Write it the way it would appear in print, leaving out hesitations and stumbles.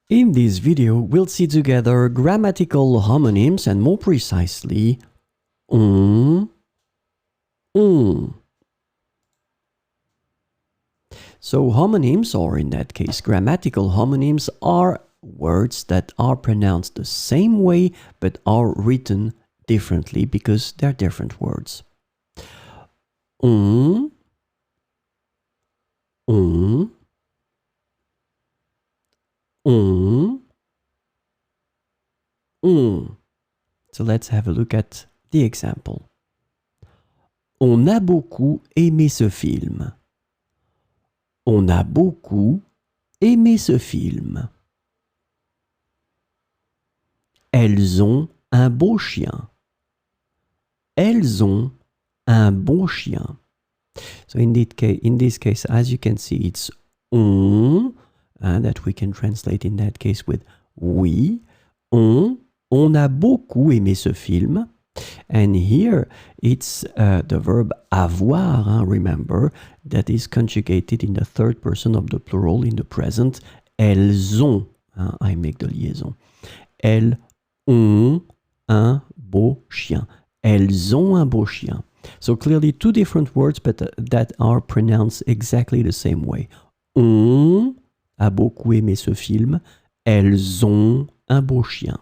In this video, we'll see together grammatical homonyms and more precisely, on. So homonyms, or in that case grammatical homonyms, are words that are pronounced the same way but are written differently because they're different words. On. So let's have a look at the example. On a beaucoup aimé ce film. On a beaucoup aimé ce film. Elles ont un beau chien. Elles ont un bon chien. So in this case, as you can see, it's on, that we can translate in that case with oui. On a beaucoup aimé ce film. And here it's the verb avoir, remember, that is conjugated in the third person of the plural in the present. Elles ont, I make the liaison. Elles ont un beau chien. Elles ont un beau chien. So clearly two different words, but that are pronounced exactly the same way. On a beaucoup aimé ce film. Elles ont un beau chien.